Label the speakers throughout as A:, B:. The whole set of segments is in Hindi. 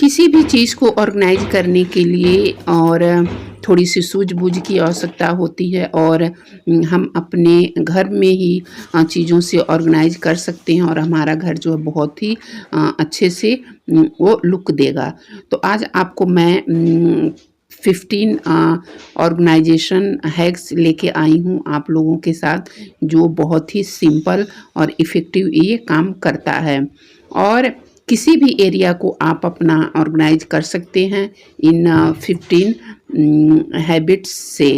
A: किसी भी चीज़ को ऑर्गेनाइज करने के लिए और थोड़ी सी सूझबूझ की आवश्यकता होती है और हम अपने घर में ही चीज़ों से ऑर्गेनाइज कर सकते हैं और हमारा घर जो है बहुत ही अच्छे से वो लुक देगा। तो आज आपको मैं 15 ऑर्गेनाइजेशन हैक्स लेके आई हूँ आप लोगों के साथ, जो बहुत ही सिंपल और इफ़ेक्टिव ये काम करता है और किसी भी एरिया को आप अपना ऑर्गेनाइज कर सकते हैं इन 15 हैबिट्स से।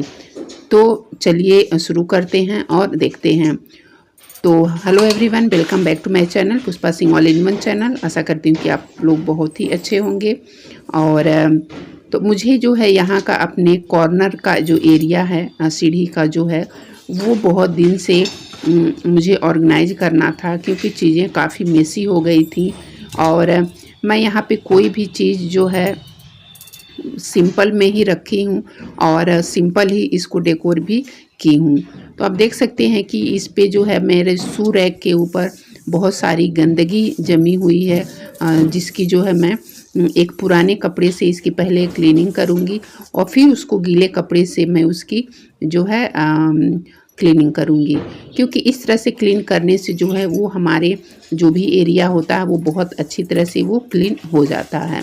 A: तो चलिए शुरू करते हैं और देखते हैं। तो hello everyone, welcome back to my channel Pushpa Singh all in one channel. आशा करती हूँ कि आप लोग बहुत ही अच्छे होंगे। और तो मुझे जो है यहाँ का अपने कॉर्नर का जो एरिया है, सीढ़ी का जो है, वो बहुत दिन से मुझे ऑर्गेनाइज करना था क्योंकि चीज़ें काफ़ी मेसी हो गई थी और मैं यहाँ पे कोई भी चीज़ जो है सिंपल में ही रखी हूँ और सिंपल ही इसको डेकोर भी की हूँ। तो आप देख सकते हैं कि इस पे जो है मेरे शू रैक के ऊपर बहुत सारी गंदगी जमी हुई है, जिसकी जो है मैं एक पुराने कपड़े से इसकी पहले क्लीनिंग करूँगी और फिर उसको गीले कपड़े से मैं उसकी जो है क्लीनिंग करूँगी, क्योंकि इस तरह से क्लीन करने से जो है वो हमारे जो भी एरिया होता है वो बहुत अच्छी तरह से वो क्लीन हो जाता है।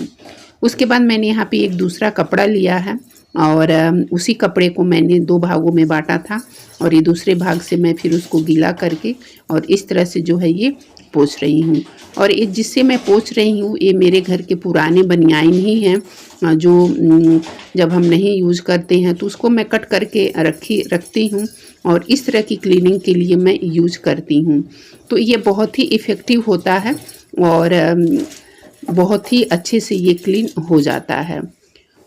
A: उसके बाद मैंने यहाँ पे एक दूसरा कपड़ा लिया है और उसी कपड़े को मैंने 2 भागों में बांटा था और ये दूसरे भाग से मैं फिर उसको गीला करके और इस तरह से जो है ये पोंछ रही हूँ। और ये जिससे मैं पोंछ रही हूँ ये मेरे घर के पुराने बनियाइन ही हैं, जो जब हम नहीं यूज़ करते हैं तो उसको मैं कट करके रखती हूँ और इस तरह की क्लीनिंग के लिए मैं यूज करती हूँ। तो ये बहुत ही इफ़ेक्टिव होता है और बहुत ही अच्छे से ये क्लीन हो जाता है।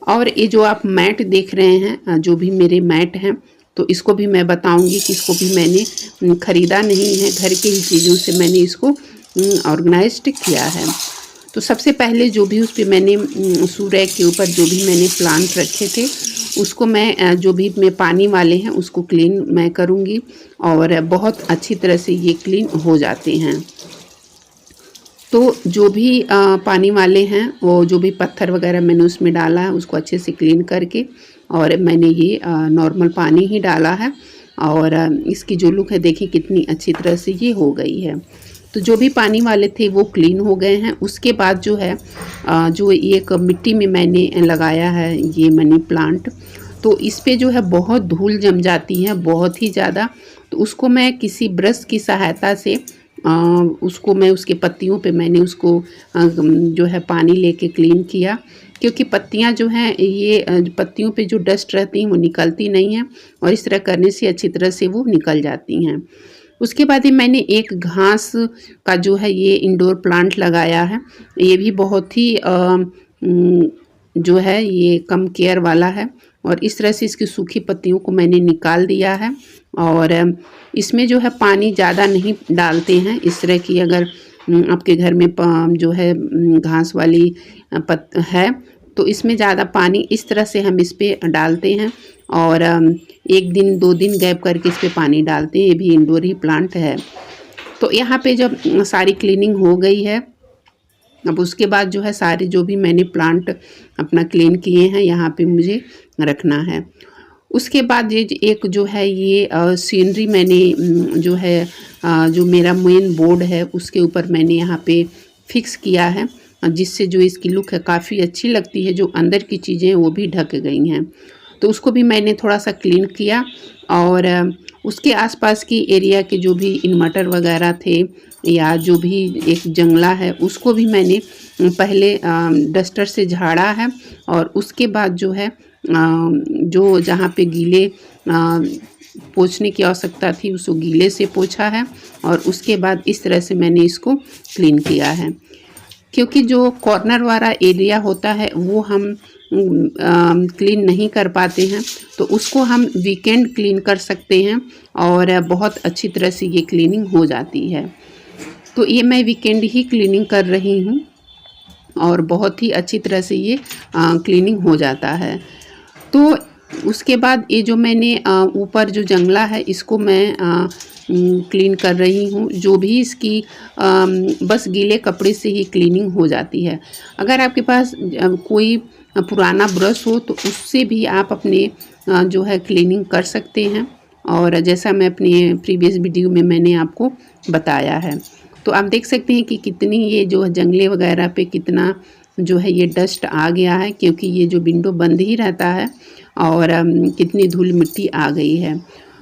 A: और ये जो आप मैट देख रहे हैं, जो भी मेरे मैट हैं, तो इसको भी मैं बताऊंगी कि इसको भी मैंने ख़रीदा नहीं है, घर के ही चीज़ों से मैंने इसको ऑर्गेनाइज्ड किया है। तो सबसे पहले जो भी उस पर मैंने शू रैक के ऊपर जो भी मैंने प्लांट रखे थे उसको मैं जो भी मैं पानी वाले हैं उसको क्लीन मैं करूँगी और बहुत अच्छी तरह से ये क्लीन हो जाते हैं। तो जो भी पानी वाले हैं वो जो भी पत्थर वगैरह मैंने उसमें डाला है उसको अच्छे से क्लीन करके और मैंने ये नॉर्मल पानी ही डाला है और इसकी जो लुक है देखिए कितनी अच्छी तरह से ये हो गई है। तो जो भी पानी वाले थे वो क्लीन हो गए हैं। उसके बाद जो है जो एक मिट्टी में मैंने लगाया है ये मनी प्लांट, तो इस पे जो है बहुत धूल जम जाती है, बहुत ही ज़्यादा। तो उसको मैं किसी ब्रश की सहायता से उसको मैं उसके पत्तियों पे मैंने उसको जो है पानी लेके क्लीन किया, क्योंकि पत्तियां जो हैं ये पत्तियों पे जो डस्ट रहती हैं वो निकलती नहीं हैं और इस तरह करने से अच्छी तरह से वो निकल जाती हैं। उसके बाद ही मैंने एक घास का जो है ये इंडोर प्लांट लगाया है। ये भी बहुत ही जो है ये कम केयर वाला है और इस तरह से इसकी सूखी पत्तियों को मैंने निकाल दिया है और इसमें जो है पानी ज़्यादा नहीं डालते हैं। इस तरह की अगर आपके घर में जो है घास वाली है तो इसमें ज़्यादा पानी इस तरह से हम इस पर डालते हैं और 1 दिन 2 दिन गैप करके इस पर पानी डालते हैं। ये भी इंडोर ही प्लांट है। तो यहाँ पे जब सारी क्लीनिंग हो गई है, अब उसके बाद जो है सारे जो भी मैंने प्लांट अपना क्लीन किए हैं यहाँ पे मुझे रखना है। उसके बाद ये एक जो है ये सीनरी मैंने जो है जो मेरा मेन बोर्ड है उसके ऊपर मैंने यहाँ पे फिक्स किया है, जिससे जो इसकी लुक है काफ़ी अच्छी लगती है। जो अंदर की चीज़ें वो भी ढक गई हैं, तो उसको भी मैंने थोड़ा सा क्लीन किया और उसके आसपास की एरिया के जो भी इन्वर्टर वगैरह थे या जो भी एक जंगला है उसको भी मैंने पहले डस्टर से झाड़ा है और उसके बाद जो है जो जहाँ पे गीले पोंछने की आवश्यकता थी उसको गीले से पोंछा है और उसके बाद इस तरह से मैंने इसको क्लीन किया है। क्योंकि जो कॉर्नर वाला एरिया होता है वो हम क्लीन नहीं कर पाते हैं, तो उसको हम वीकेंड क्लीन कर सकते हैं और बहुत अच्छी तरह से ये क्लीनिंग हो जाती है। तो ये मैं वीकेंड ही क्लीनिंग कर रही हूँ और बहुत ही अच्छी तरह से ये क्लीनिंग हो जाता है। तो उसके बाद ये जो मैंने ऊपर जो जंगला है इसको मैं क्लीन कर रही हूँ। जो भी इसकी बस गीले कपड़े से ही क्लीनिंग हो जाती है। अगर आपके पास कोई पुराना ब्रश हो तो उससे भी आप अपने जो है क्लीनिंग कर सकते हैं। और जैसा मैं अपनी प्रीवियस वीडियो में मैंने आपको बताया है, तो आप देख सकते हैं कि कितनी ये जो जंगले वगैरह पे कितना जो है ये डस्ट आ गया है, क्योंकि ये जो विंडो बंद ही रहता है और कितनी धूल मिट्टी आ गई है।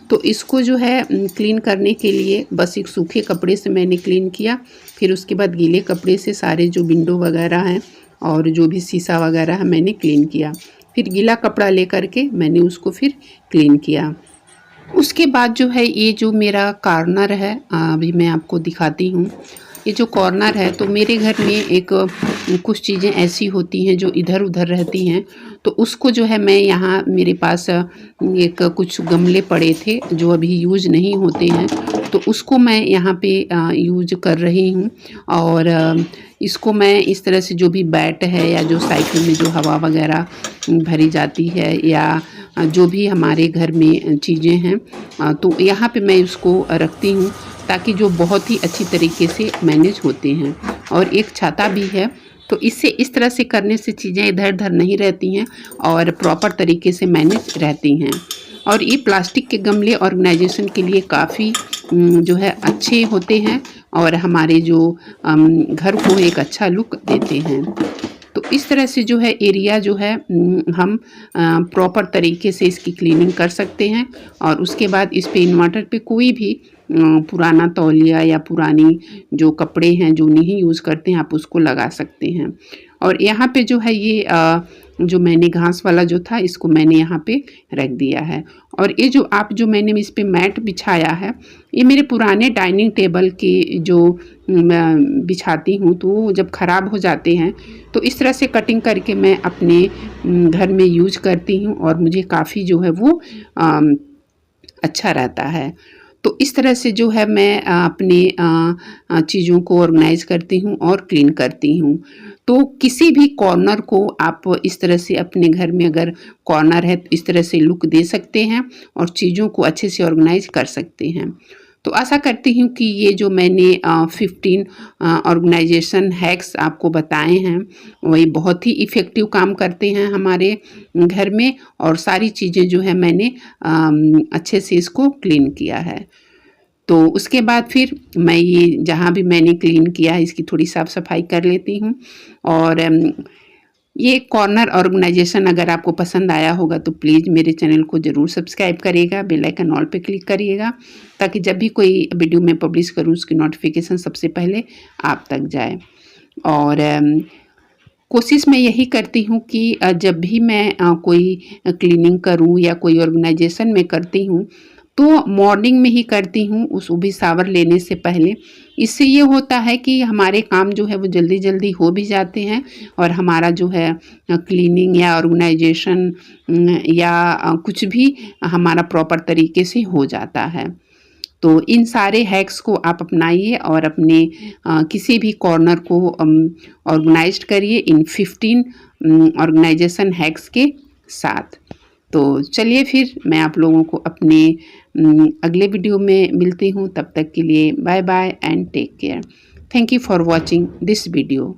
A: तो इसको जो है क्लीन करने के लिए बस एक सूखे कपड़े से मैंने क्लीन किया। फिर उसके बाद गीले कपड़े से सारे जो विंडो वगैरह हैं और जो भी शीशा वगैरह है मैंने क्लीन किया। फिर गीला कपड़ा लेकर के मैंने उसको फिर क्लीन किया। उसके बाद जो है ये जो मेरा कॉर्नर है अभी मैं आपको दिखाती हूँ। ये जो कॉर्नर है तो मेरे घर में एक कुछ चीज़ें ऐसी होती हैं जो इधर उधर रहती हैं, तो उसको जो है मैं यहाँ मेरे पास एक कुछ गमले पड़े थे जो अभी यूज नहीं होते हैं, तो उसको मैं यहाँ पे यूज कर रही हूँ। और इसको मैं इस तरह से जो भी बैट है या जो साइकिल में जो हवा वगैरह भरी जाती है या जो भी हमारे घर में चीज़ें हैं तो यहाँ पे मैं उसको रखती हूँ, ताकि जो बहुत ही अच्छी तरीके से मैनेज होते हैं। और एक छाता भी है, तो इससे इस तरह से करने से चीज़ें इधर उधर नहीं रहती हैं और प्रॉपर तरीके से मैनेज रहती हैं। और ये प्लास्टिक के गमले ऑर्गेनाइजेशन के लिए काफ़ी जो है अच्छे होते हैं और हमारे जो घर को एक अच्छा लुक देते हैं। तो इस तरह से जो है एरिया जो है हम प्रॉपर तरीके से इसकी क्लीनिंग कर सकते हैं। और उसके बाद इस पे इन्वर्टर पे कोई भी पुराना तौलिया या पुरानी जो कपड़े हैं जो नहीं यूज़ करते हैं आप उसको लगा सकते हैं। और यहाँ पे जो है ये जो मैंने घास वाला जो था इसको मैंने यहाँ पे रख दिया है। और ये जो मैंने इस पे मैट बिछाया है, ये मेरे पुराने डाइनिंग टेबल के जो मैं बिछाती हूँ तो वो जब ख़राब हो जाते हैं तो इस तरह से कटिंग करके मैं अपने घर में यूज करती हूँ और मुझे काफ़ी जो है वो अच्छा रहता है। तो इस तरह से जो है मैं अपने चीज़ों को ऑर्गेनाइज करती हूँ और क्लीन करती हूँ। तो किसी भी कॉर्नर को आप इस तरह से अपने घर में अगर कॉर्नर है तो इस तरह से लुक दे सकते हैं और चीज़ों को अच्छे से ऑर्गेनाइज कर सकते हैं। तो आशा करती हूँ कि ये जो मैंने 15 ऑर्गेनाइजेशन हैक्स आपको बताए हैं वही बहुत ही इफ़ेक्टिव काम करते हैं हमारे घर में। और सारी चीज़ें जो है मैंने अच्छे से इसको क्लीन किया है। तो उसके बाद फिर मैं ये जहाँ भी मैंने क्लीन किया है इसकी थोड़ी साफ़ सफाई कर लेती हूँ। और ये कॉर्नर ऑर्गेनाइजेशन अगर आपको पसंद आया होगा तो प्लीज़ मेरे चैनल को ज़रूर सब्सक्राइब करिएगा, बेल आइकन ऑल पे क्लिक करिएगा, ताकि जब भी कोई वीडियो मैं पब्लिश करूँ उसकी नोटिफिकेशन सबसे पहले आप तक जाए। और कोशिश मैं यही करती हूँ कि जब भी मैं कोई क्लीनिंग करूँ या कोई ऑर्गेनाइजेशन में करती हूँ तो मॉर्निंग में ही करती हूँ, उस सुबह शावर लेने से पहले। इससे ये होता है कि हमारे काम जो है वो जल्दी जल्दी हो भी जाते हैं और हमारा जो है क्लीनिंग या ऑर्गेनाइजेशन या कुछ भी हमारा प्रॉपर तरीके से हो जाता है। तो इन सारे हैक्स को आप अपनाइए और अपने किसी भी कॉर्नर को ऑर्गेनाइज्ड करिए इन 15 ऑर्गेनाइजेशन हैक्स के साथ। तो चलिए फिर मैं आप लोगों को अपने अगले वीडियो में मिलती हूँ। तब तक के लिए bye bye and take care. Thank you for watching this video.